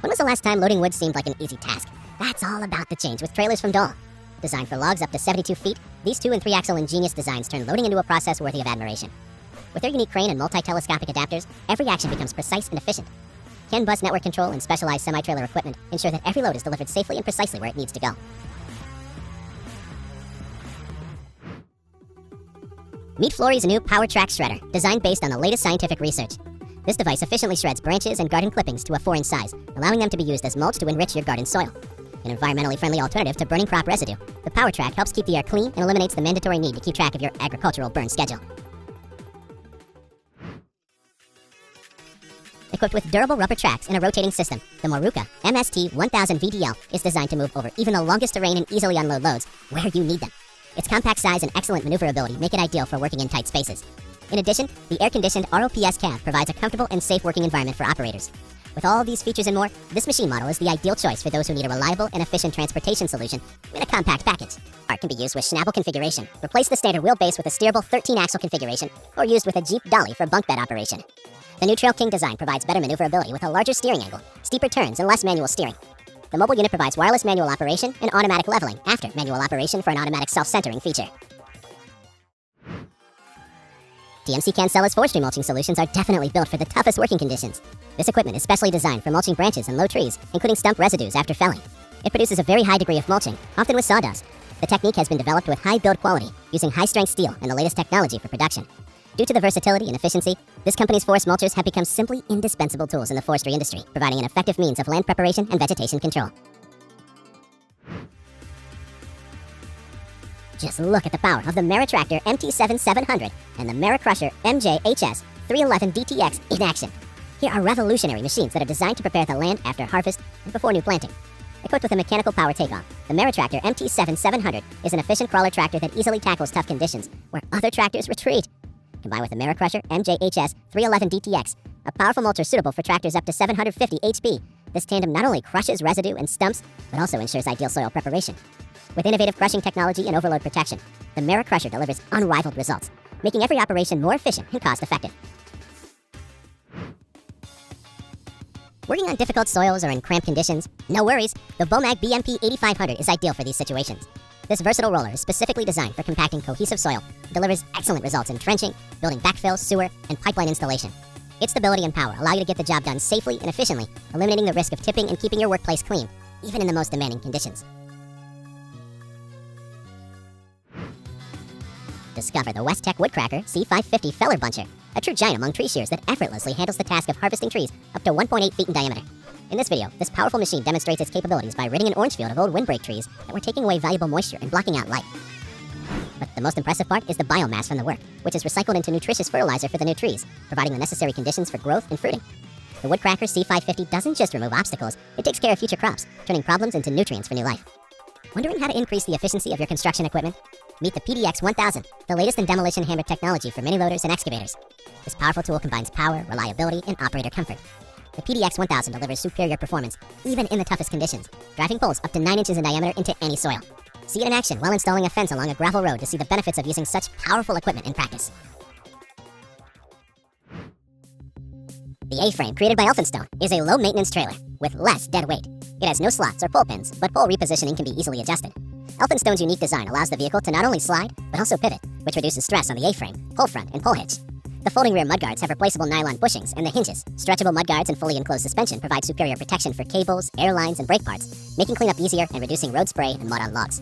When was the last time loading wood seemed like an easy task? That's all about to change with trailers from Dole. Designed for logs up to 72 feet, these 2- and 3-axle ingenious designs turn loading into a process worthy of admiration. With their unique crane and multi-telescopic adapters, every action becomes precise and efficient. CAN bus network control and specialized semi-trailer equipment ensure that every load is delivered safely and precisely where it needs to go. Meet Flory's new Power Track Shredder, designed based on the latest scientific research. This device efficiently shreds branches and garden clippings to a 4-inch size, allowing them to be used as mulch to enrich your garden soil. An environmentally friendly alternative to burning crop residue, the Power Track helps keep the air clean and eliminates the mandatory need to keep track of your agricultural burn schedule. Equipped with durable rubber tracks and a rotating system, the Moruca MST-1000 VDL is designed to move over even the longest terrain and easily unload loads where you need them. Its compact size and excellent maneuverability make it ideal for working in tight spaces. In addition, the air-conditioned ROPS cab provides a comfortable and safe working environment for operators. With all these features and more, this machine model is the ideal choice for those who need a reliable and efficient transportation solution in a compact package. Art can be used with Schnabel configuration. Replace the standard wheelbase with a steerable 13-axle configuration, or used with a Jeep dolly for bunk bed operation. The new Trail King design provides better maneuverability with a larger steering angle, steeper turns, and less manual steering. The mobile unit provides wireless manual operation and automatic leveling after manual operation for an automatic self-centering feature. TMC Cancella's forestry mulching solutions are definitely built for the toughest working conditions. This equipment is specially designed for mulching branches and low trees, including stump residues after felling. It produces a very high degree of mulching, often with sawdust. The technique has been developed with high build quality, using high-strength steel and the latest technology for production. Due to the versatility and efficiency, this company's forest mulchers have become simply indispensable tools in the forestry industry, providing an effective means of land preparation and vegetation control. Just look at the power of the Meritractor MT7 and the Mericrusher MJHS 311 DTX in action. Here are revolutionary machines that are designed to prepare the land after harvest and before new planting. Equipped with a mechanical power takeoff, the Meritractor MT7 is an efficient crawler tractor that easily tackles tough conditions where other tractors retreat. Combined with the Mericrusher MJHS 311 DTX, a powerful mulcher suitable for tractors up to 750 HP, this tandem not only crushes residue and stumps, but also ensures ideal soil preparation. With innovative crushing technology and overload protection, the Mericrusher delivers unrivaled results, making every operation more efficient and cost-effective. Working on difficult soils or in cramped conditions? No worries, the Bomag BMP 8500 is ideal for these situations. This versatile roller is specifically designed for compacting cohesive soil and delivers excellent results in trenching, building backfill, sewer, and pipeline installation. Its stability and power allow you to get the job done safely and efficiently, eliminating the risk of tipping and keeping your workplace clean, even in the most demanding conditions. Discover the Westech Woodcracker C550 Feller Buncher, a true giant among tree shears that effortlessly handles the task of harvesting trees up to 1.8 feet in diameter. In this video, this powerful machine demonstrates its capabilities by ridding an orange field of old windbreak trees that were taking away valuable moisture and blocking out light. But the most impressive part is the biomass from the work, which is recycled into nutritious fertilizer for the new trees, providing the necessary conditions for growth and fruiting. The Woodcracker C550 doesn't just remove obstacles, it takes care of future crops, turning problems into nutrients for new life. Wondering how to increase the efficiency of your construction equipment? Meet the PDX-1000, the latest in demolition hammer technology for mini loaders and excavators. This powerful tool combines power, reliability, and operator comfort. The PDX-1000 delivers superior performance, even in the toughest conditions, driving poles up to 9 inches in diameter into any soil. See it in action while installing a fence along a gravel road to see the benefits of using such powerful equipment in practice. The A-frame created by Elphinstone is a low-maintenance trailer with less dead weight. It has no slots or pole pins, but pole repositioning can be easily adjusted. Elphinstone's unique design allows the vehicle to not only slide, but also pivot, which reduces stress on the A-frame, pole front, and pole hitch. The folding rear mudguards have replaceable nylon bushings, and the hinges, stretchable mudguards, and fully enclosed suspension provide superior protection for cables, air lines, and brake parts, making cleanup easier and reducing road spray and mud on logs.